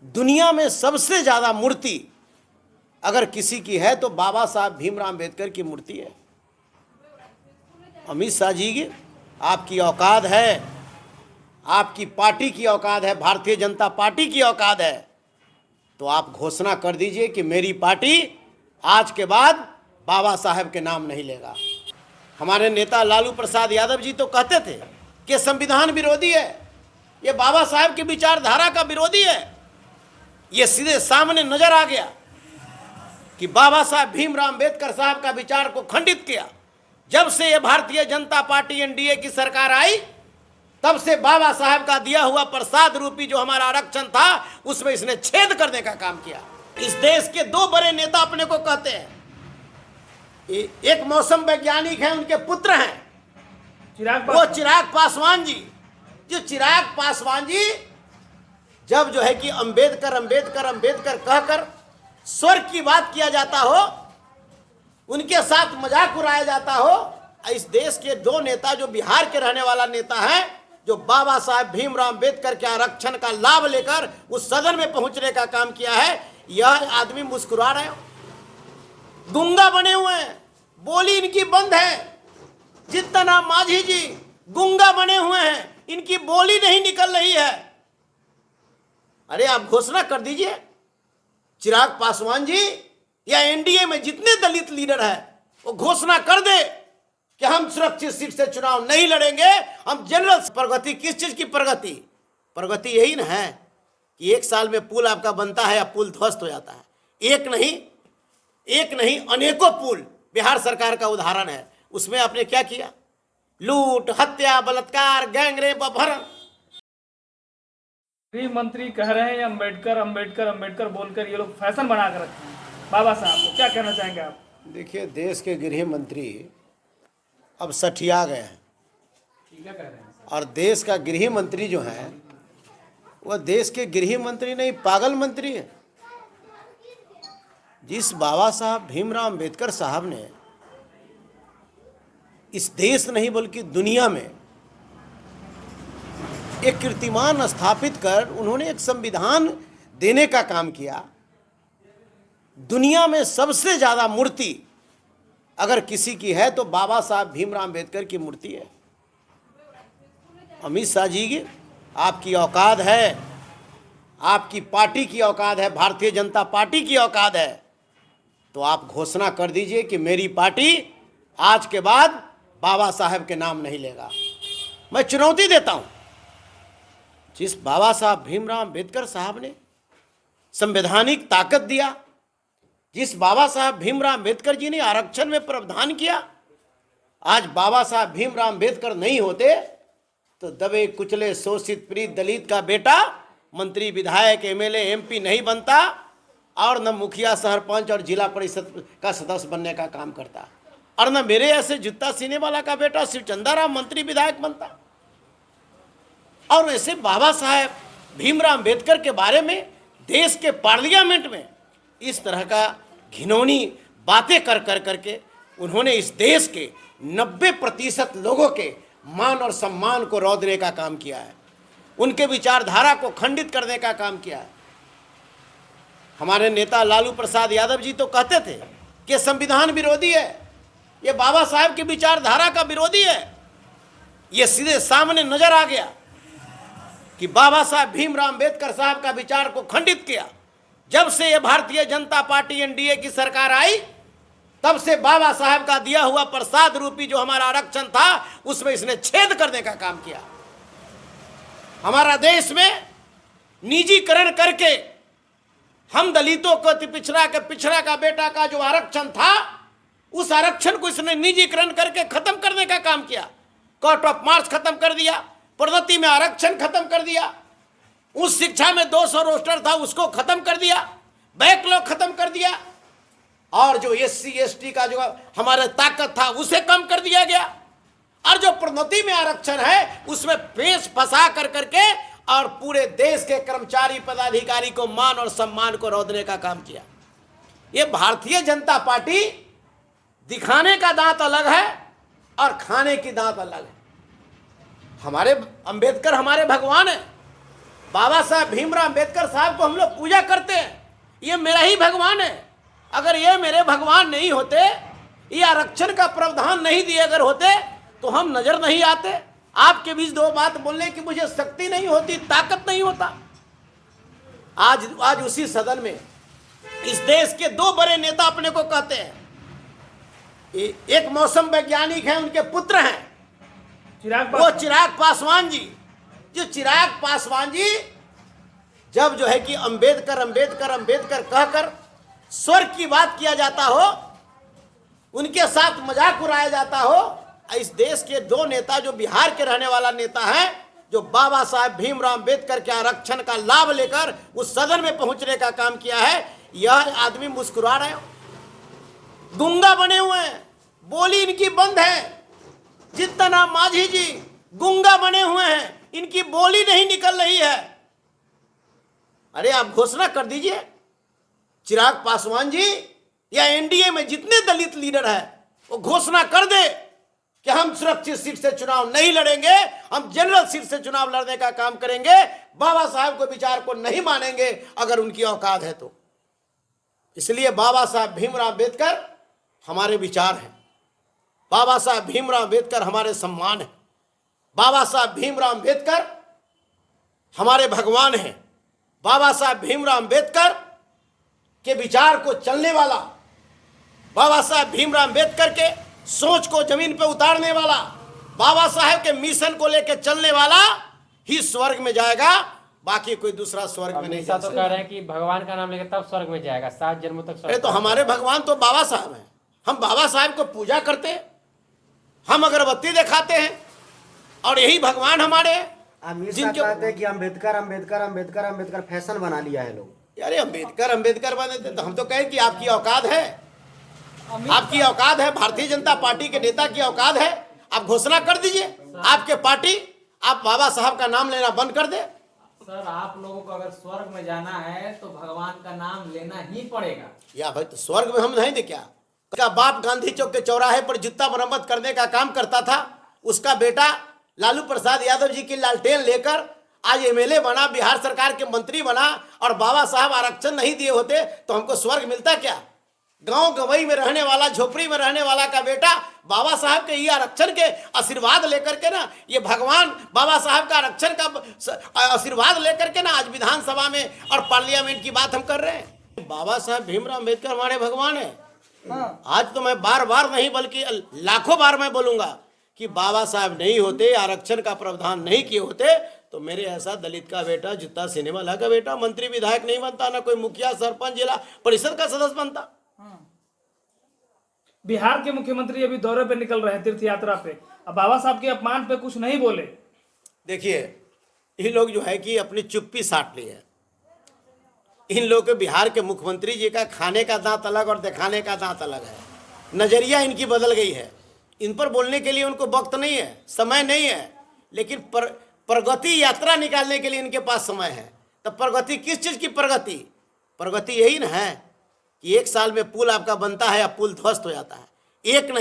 दुनिया में सबसे ज्यादा मूर्ति अगर किसी की है तो बाबा साहब भीमराव अंबेडकर की मूर्ति है। अमित शाह जी की आपकी औकात है, आपकी पार्टी की औकात है, भारतीय जनता पार्टी की औकात है, तो आप घोषणा कर दीजिए कि मेरी पार्टी आज के बाद बाबा साहब के नाम नहीं लेगा। हमारे नेता लालू प्रसाद यादव जी तो कहते थे कि संविधान विरोधी है, ये बाबा साहब की विचारधारा का विरोधी है। ये सीधे सामने नजर आ गया कि बाबा साहब भीमराव अंबेडकर साहब का विचार को खंडित किया। जब से ये भारतीय जनता पार्टी एनडीए की सरकार आई, तब से बाबा साहब का दिया हुआ प्रसाद रूपी जो हमारा आरक्षण था उसमें इसने छेद करने का काम किया। इस देश के दो बड़े नेता अपने को कहते हैं, एक मौसम वैज्ञानिक हैं, उनके पुत्र हैं वो चिराग पासवान जी। जो चिराग पासवान जी जब जो है कि अंबेडकर अंबेडकर अंबेडकर कहकर स्वर्ग की बात किया जाता हो, उनके साथ मजाक उड़ाया जाता हो, इस देश के दो नेता जो बिहार के रहने वाला नेता है, जो बाबा साहब भीमराव अंबेडकर के आरक्षण का लाभ लेकर उस सदन में पहुंचने का काम किया है, यह आदमी मुस्कुरा रहे हो, गूंगा बने हुए हैं, बोली इनकी बंद है। जितना नाम माझी जी गूंगा बने हुए हैं, इनकी बोली नहीं निकल रही है। अरे आप घोषणा कर दीजिए, चिराग पासवान जी या एनडीए में जितने दलित लीडर हैं वो घोषणा कर दे कि हम सुरक्षित सीट से चुनाव नहीं लड़ेंगे, हम जनरल प्रगति। किस चीज की प्रगति? प्रगति यही ना है कि एक साल में पुल आपका बनता है या पुल ध्वस्त हो जाता है। एक नहीं अनेकों पुल बिहार सरकार का उदाहरण है। उसमें आपने क्या किया? लूट, हत्या, बलात्कार, गैंगरेप, अपहरण। गृह मंत्री कह रहे हैं अंबेडकर अंबेडकर अंबेडकर बोलकर ये लोग फैशन बना कर रखे हैं बाबा साहब को, क्या कहना चाहेंगे आप? देखिए, देश के गृह मंत्री अब सठिया गए हैं, क्या कह रहे हैं? और देश का गृह मंत्री जो है वह देश के गृह मंत्री नहीं, पागल मंत्री है। जिस बाबा साहब भीमराव अंबेडकर साहब ने इस देश नहीं बल्कि दुनिया में एक कीर्तिमान स्थापित कर उन्होंने एक संविधान देने का काम किया। दुनिया में सबसे ज्यादा मूर्ति अगर किसी की है तो बाबा साहब भीमराव अंबेडकर की मूर्ति है। अमित शाह जी की आपकी औकात है, आपकी पार्टी की औकात है, भारतीय जनता पार्टी की औकात है, तो आप घोषणा कर दीजिए कि मेरी पार्टी आज के बाद बाबा साहब के नाम नहीं लेगा। मैं चुनौती देता हूं, जिस बाबा साहब भीमराव अंबेडकर साहब ने संवैधानिक ताकत दिया, जिस बाबा साहब भीमराव अंबेडकर जी ने आरक्षण में प्रावधान किया, आज बाबा साहब भीमराव अंबेडकर नहीं होते तो दबे कुचले शोषित पीड़ित दलित का बेटा मंत्री, विधायक, एमएलए, एमपी नहीं बनता और न मुखिया, सरपंच और जिला परिषद का सदस्य बनने का काम करता, और न मेरे ऐसे जूता सीने वाला का बेटा शिवचंदा राम मंत्री विधायक बनता। और ऐसे बाबा साहब भीमराव अंबेडकर के बारे में देश के पार्लियामेंट में इस तरह का घिनौनी बातें कर करके उन्होंने इस देश के 90% लोगों के मान और सम्मान को रौंदने का काम किया है, उनके विचारधारा को खंडित करने का काम किया है। हमारे नेता लालू प्रसाद यादव जी तो कहते थे कि संविधान विरोधी है, ये बाबा साहब की विचारधारा का विरोधी है। ये सीधे सामने नजर आ गया कि बाबा साहब भीमराव अंबेडकर साहब का विचार को खंडित किया। जब से ये भारतीय जनता पार्टी एनडीए की सरकार आई, तब से बाबा साहब का दिया हुआ प्रसाद रूपी जो हमारा आरक्षण था उसमें इसने छेद करने का काम किया। हमारा देश में निजीकरण करके हम दलितों को पिछड़ा का बेटा का जो आरक्षण था, उस आरक्षण को इसने निजीकरण करके खत्म करने का काम किया। कोर्ट ऑफ मार्च खत्म कर दिया, पदोन्नति में आरक्षण खत्म कर दिया, उस शिक्षा में 200 रोस्टर था उसको खत्म कर दिया, बैकलॉग खत्म कर दिया, और जो एससी एसटी का जो हमारे ताकत था उसे कम कर दिया गया, और जो पदोन्नति में आरक्षण है उसमें पेश फंसा कर करके और पूरे देश के कर्मचारी पदाधिकारी को मान और सम्मान को रौंदने का काम किया। ये भारतीय जनता पार्टी दिखाने का दांत अलग है और खाने की दांत अलग है। हमारे अंबेडकर हमारे भगवान हैं, बाबा साहब भीमराव अम्बेडकर साहब को हम लोग पूजा करते हैं, ये मेरा ही भगवान है। अगर ये मेरे भगवान नहीं होते, ये आरक्षण का प्रावधान नहीं दिए अगर होते, तो हम नजर नहीं आते। आपके बीच दो बात बोलने की मुझे शक्ति नहीं होती, ताकत नहीं होता। आज उसी सदन में इस देश के दो बड़े नेता अपने को कहते हैं, एक मौसम वैज्ञानिक हैं, उनके पुत्र हैं वो चिराग पासवान जी। जो चिराग पासवान जी जब जो है कि अंबेडकर अंबेडकर अंबेडकर कहकर स्वर्ग की बात किया जाता हो, उनके साथ मजाक उड़ाया जाता हो, इस देश के दो नेता जो बिहार के रहने वाला नेता हैं, जो बाबा साहब भीमराव अम्बेडकर के आरक्षण का लाभ लेकर उस सदन में पहुंचने का काम किया है, यह आदमी मुस्कुरा रहे हो, गूंगा बने हुए हैं, बोली इनकी बंद है। जितना नाम मांझी जी गूंगा बने हुए हैं, इनकी बोली नहीं निकल रही है। अरे आप घोषणा कर दीजिए, चिराग पासवान जी या एनडीए में जितने दलित लीडर हैं वो घोषणा कर दे कि हम सुरक्षित सीट से चुनाव नहीं लड़ेंगे, हम जनरल सीट से चुनाव लड़ने का काम करेंगे, बाबा साहब को विचार को नहीं मानेंगे अगर उनकी औकात है तो। इसलिए बाबा साहब भीमराव अम्बेडकर हमारे विचार हैं, बाबा साहब भीमराव अम्बेडकर हमारे सम्मान है, बाबा साहब भीमराव अम्बेडकर हमारे भगवान हैं, बाबा साहब भीमराव अम्बेडकर के विचार को चलने वाला, बाबा साहब भीमराव अम्बेडकर के सोच को जमीन पर उतारने वाला, बाबा साहब के मिशन को लेकर चलने वाला ही स्वर्ग में जाएगा, बाकी कोई दूसरा स्वर्ग में नहीं जा सकता। तो कह रहे हैं कि भगवान का नाम लेकर तब स्वर्ग में जाएगा, 7 जन्मों तक। अरे तो हमारे भगवान तो बाबा साहब हैं, हम बाबा साहब को पूजा करते हैं, हम अगरबत्ती दिखाते हैं और यही भगवान हमारे हैं। जिनके कहते हैं कि अम्बेडकर अम्बेडकर अम्बेडकर अम्बेडकर फैशन बना लिया है लोग। अरे अम्बेडकर अम्बेडकर बने थे तो हम तो कहें कि आपकी औकात है, आपकी औकात है, भारतीय जनता पार्टी के नेता की औकात है, आप घोषणा कर दीजिए आपके पार्टी, आप बाबा साहब का नाम लेना बंद कर दे। सर आप लोगों को अगर स्वर्ग में जाना है तो भगवान का नाम लेना ही पड़ेगा। या भाई तो स्वर्ग में हम नहीं दे क्या? उसका बाप गांधी चौक के चौराहे पर जूता मरम्मत करने का काम करता था, उसका बेटा लालू प्रसाद यादव जी की लालटेन लेकर आज एमएलए बना, बिहार सरकार के मंत्री बना, और बाबा साहब आरक्षण नहीं दिए होते तो हमको स्वर्ग मिलता क्या? गांव गवई में रहने वाला, झोपड़ी में रहने वाला का बेटा बाबा साहब के ये आरक्षण के आशीर्वाद लेकर के ना, ये भगवान बाबा साहब का आरक्षण का आशीर्वाद लेकर के ना आज विधानसभा में और पार्लियामेंट की बात हम कर रहे हैं। बाबा साहब भीमराव अम्बेडकर हमारे भगवान है। आज तो मैं बार बार नहीं बल्कि लाखों बार मैं बोलूंगा कि बाबा साहब नहीं होते, आरक्षण का प्रावधान नहीं किए होते तो मेरे ऐसा दलित का बेटा, जूता सिनेमा वाला का बेटा मंत्री विधायक नहीं बनता, ना कोई मुखिया सरपंच जिला परिषद का सदस्य बनता। बिहार के मुख्यमंत्री अभी दौरे पे निकल रहे हैं, तीर्थ यात्रा पे, अब बाबा साहब के अपमान पे कुछ नहीं बोले। देखिए ये लोग जो है कि अपनी चुप्पी साट ली है। इन लोग के बिहार के मुख्यमंत्री जी का खाने का दांत अलग और दिखाने का दांत अलग है, नजरिया इनकी बदल गई है। इन पर बोलने के लिए उनको वक्त नहीं है, समय नहीं है, लेकिन प्रगति यात्रा निकालने के लिए इनके पास समय है। तो प्रगति किस चीज़ की प्रगति? प्रगति यही ना है कि 1 साल में पुल आपका बनता है या पुल ध्वस्त हो जाता है। एक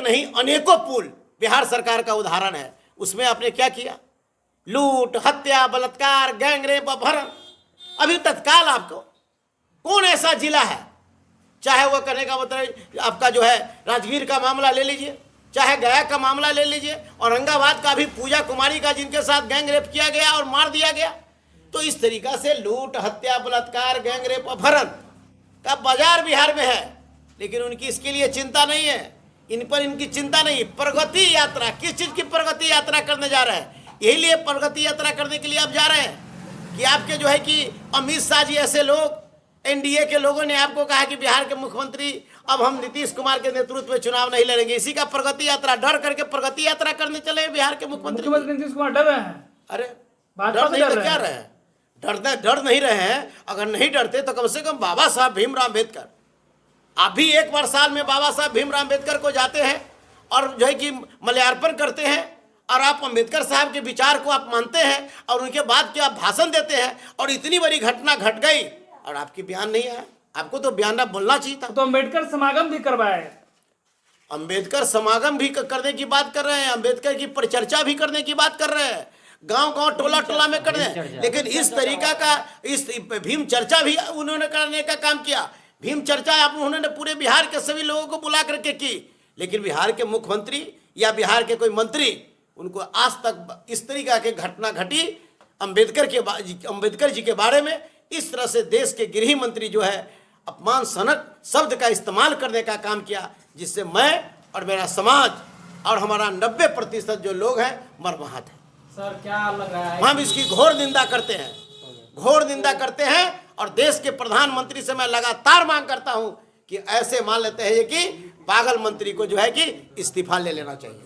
नहीं अनेकों पुल बिहार सरकार का उदाहरण है। उसमें आपने क्या किया? लूट, हत्या, बलात्कार, गैंगरेप, अपहरण। अभी तत्काल आपको कौन ऐसा जिला है, चाहे वो करने का मतलब आपका जो है राजगीर का मामला ले लीजिए, चाहे गया का मामला ले लीजिए, औरंगाबाद का भी पूजा कुमारी का जिनके साथ गैंगरेप किया गया और मार दिया गया। तो इस तरीका से लूट, हत्या, बलात्कार, गैंगरेप, अपहरण का बाजार बिहार में है, लेकिन उनकी इसके लिए चिंता नहीं है, इन पर इनकी चिंता नहीं। प्रगति यात्रा, किस चीज़ की प्रगति यात्रा करने जा रहे हैं? यही लिए प्रगति यात्रा करने के लिए आप जा रहे हैं कि आपके जो है कि अमित शाह जी ऐसे लोग, एनडीए के लोगों ने आपको कहा कि बिहार के मुख्यमंत्री अब हम नीतीश कुमार के नेतृत्व में चुनाव नहीं लड़ेंगे, इसी का प्रगति यात्रा, डर करके प्रगति यात्रा करने चले बिहार के मुख्यमंत्री नीतीश कुमार डर रहे हैं। अरे डर नहीं तो क्या रहे हैं? डर नहीं रहे हैं। अगर नहीं डरते तो कम से कम बाबा साहब भीमराव अम्बेडकर, आप भी एक बार साल में बाबा साहब भीमराव अम्बेडकर को जाते हैं और जो है कि माल्यार्पण करते हैं, और आप अम्बेडकर साहब के विचार को आप मानते हैं और उनके बाद के आप भाषण देते हैं, और इतनी बड़ी घटना घट गई और आपकी बयान नहीं आया। आपको तो बयान बोलना चाहिए था। तो अम्बेडकर समागम भी करवाए, अम्बेडकर समागम भी करने की बात कर रहे हैं, अम्बेडकर की परिचर्चा भी करने की बात कर रहे हैं, गांव गांव टोला टोला में कर दें। लेकिन इस तरीका का इस भीम चर्चा भी उन्होंने करने का काम किया। भीम चर्चा आप उन्होंने पूरे बिहार के सभी लोगों को बुला करके की, लेकिन बिहार के मुख्यमंत्री या बिहार के कोई मंत्री उनको आज तक इस तरीका की घटना घटी अंबेडकर जी के बारे में इस तरह से देश के गृह मंत्री जो है अपमानजनक शब्द का इस्तेमाल करने का काम किया, जिससे मैं और मेरा समाज और हमारा 90% जो लोग हैं मर्माहत है। सर क्या लग रहा है हम इसकी घोर निंदा करते हैं, घोर निंदा करते हैं। और देश के प्रधानमंत्री से मैं लगातार मांग करता हूं कि ऐसे मान लेते हैं कि पागल मंत्री को जो है कि इस्तीफा ले लेना चाहिए।